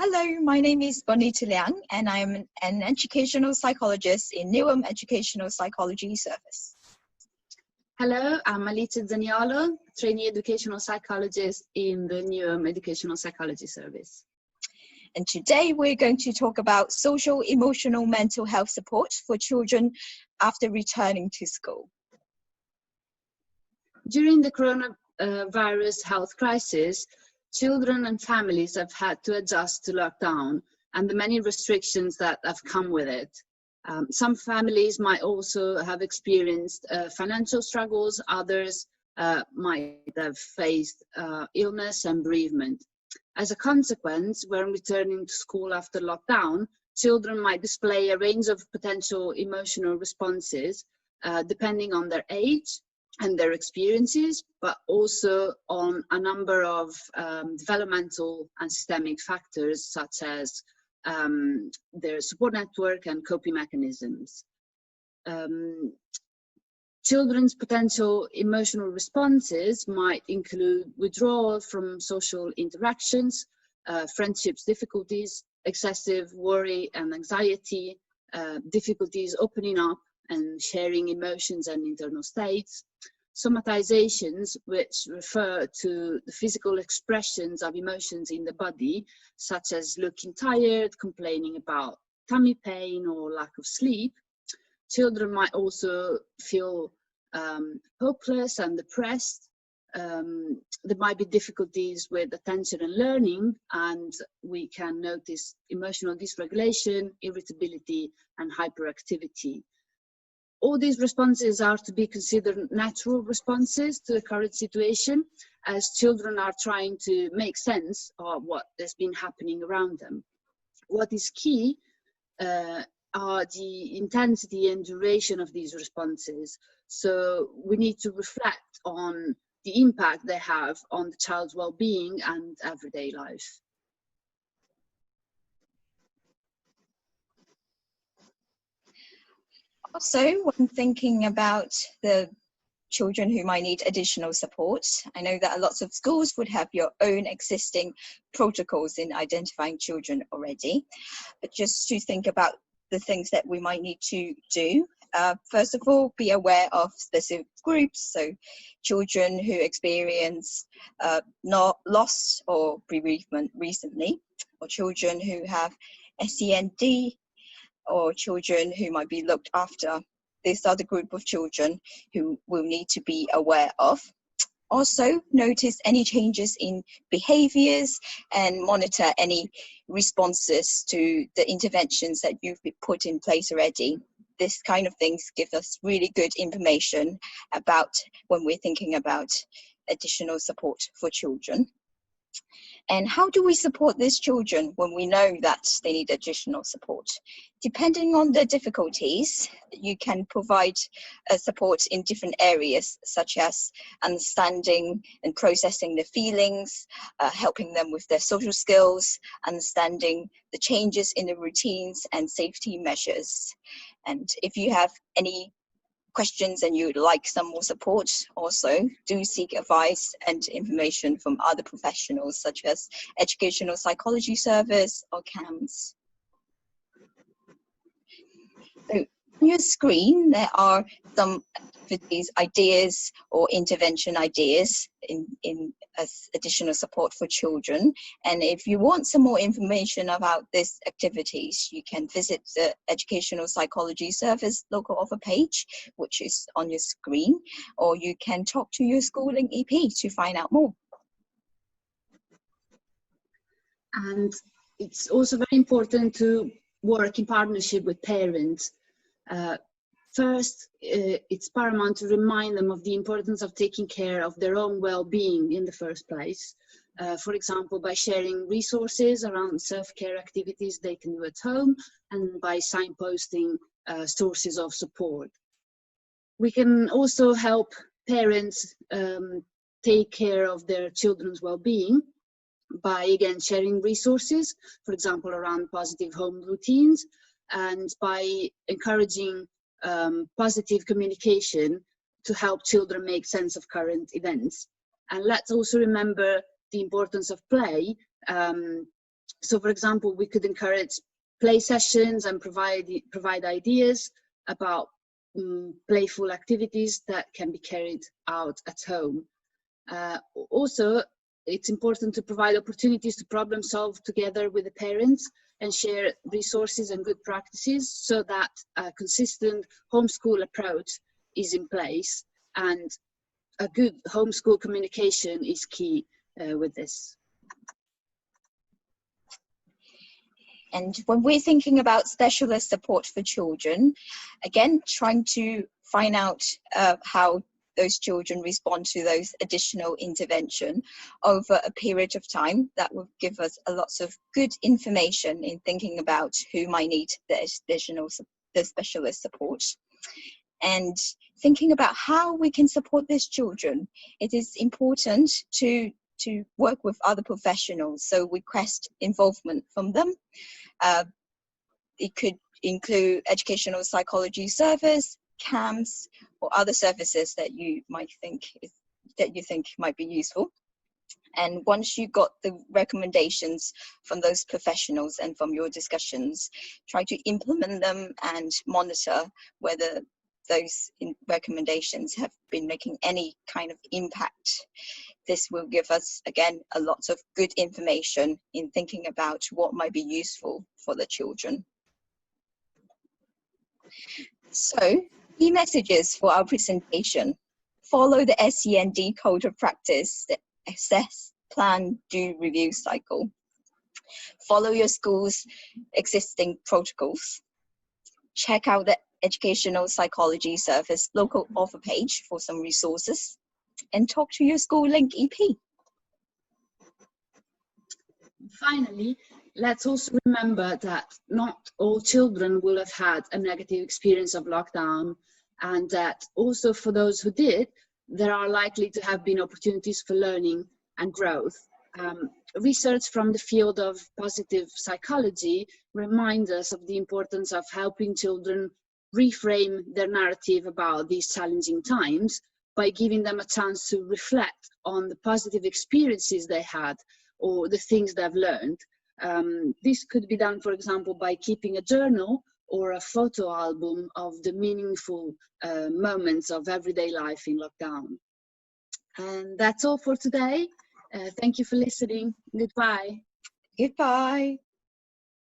Hello, my name is Bonita Liang, and I am an educational psychologist in Newham Educational Psychology Service. Hello, I'm Alicia Zaniolo, trainee educational psychologist in the Newham Educational Psychology Service. And today we're going to talk about social, emotional, mental health support for children after returning to school. During the coronavirus health crisis, children and families have had to adjust to lockdown and the many restrictions that have come with it. Some families might also have experienced financial struggles, others might have faced illness and bereavement. As a consequence, when returning to school after lockdown, children might display a range of potential emotional responses depending on their age and their experiences, but also on a number of developmental and systemic factors such as their support network and coping mechanisms. Children's potential emotional responses might include withdrawal from social interactions, friendships difficulties, excessive worry and anxiety, difficulties opening up and sharing emotions and internal states, somatizations, which refer to the physical expressions of emotions in the body, such as looking tired, complaining about tummy pain or lack of sleep. Children might also feel hopeless and depressed. There might be difficulties with attention and learning, and we can notice emotional dysregulation, irritability, and hyperactivity. All these responses are to be considered natural responses to the current situation, as children are trying to make sense of what has been happening around them. What is key are the intensity and duration of these responses. So we need to reflect on the impact they have on the child's well-being and everyday life. Also, when thinking about the children who might need additional support, I know that lots of schools would have your own existing protocols in identifying children already, but just to think about the things that we might need to do. First of all, be aware of specific groups, so children who experience loss or bereavement recently, or children who have SEND, or children who might be looked after. These are the group of children who will need to be aware of. Also, notice any changes in behaviors and monitor any responses to the interventions that you've put in place already. This kind of things give us really good information about when we're thinking about additional support for children. And how do we support these children when we know that they need additional support? Depending on the difficulties, you can provide support in different areas, such as understanding and processing the feelings, helping them with their social skills, understanding the changes in the routines and safety measures. And if you have any questions and you'd like some more support, also do seek advice and information from other professionals such as Educational Psychology Service or CAMS. So on your screen there are some activities, ideas or intervention ideas as additional support for children, and if you want some more information about these activities, you can visit the Educational Psychology Service local offer page, which is on your screen, or you can talk to your schooling EP to find out more. And it's also very important to work in partnership with parents. First, it's paramount to remind them of the importance of taking care of their own well-being in the first place. For example, by sharing resources around self-care activities they can do at home, and by signposting sources of support. We can also help parents take care of their children's well-being by, again, sharing resources, for example, around positive home routines, and by encouraging positive communication to help children make sense of current events. And let's also remember the importance of play So, for example, we could encourage play sessions and provide ideas about playful activities that can be carried out at home. Also, it's important to provide opportunities to problem solve together with the parents and share resources and good practices so that a consistent homeschool approach is in place, and a good homeschool communication is key with this. And when we're thinking about specialist support for children, again, trying to find out how those children respond to those additional intervention over a period of time, that will give us a lot of good information in thinking about who might need the specialist support. And thinking about how we can support these children, it is important to work with other professionals, so request involvement from them. It could include educational psychology service, camps, or other services that you might think might be useful. And once you got the recommendations from those professionals and from your discussions, try to implement them and monitor whether those recommendations have been making any kind of impact. This will give us, again, a lot of good information in thinking about what might be useful for the children. So, key messages for our presentation. Follow the SEND code of practice, the assess, plan, do, review cycle. Follow your school's existing protocols. Check out the educational psychology service local offer page for some resources. And talk to your school link EP. Finally, let's also remember that not all children will have had a negative experience of lockdown, and that also for those who did, there are likely to have been opportunities for learning and growth. Research from the field of positive psychology reminds us of the importance of helping children reframe their narrative about these challenging times by giving them a chance to reflect on the positive experiences they had or the things they've learned. This could be done, for example, by keeping a journal or a photo album of the meaningful moments of everyday life in lockdown. And that's all for today. Thank you for listening. Goodbye. Goodbye.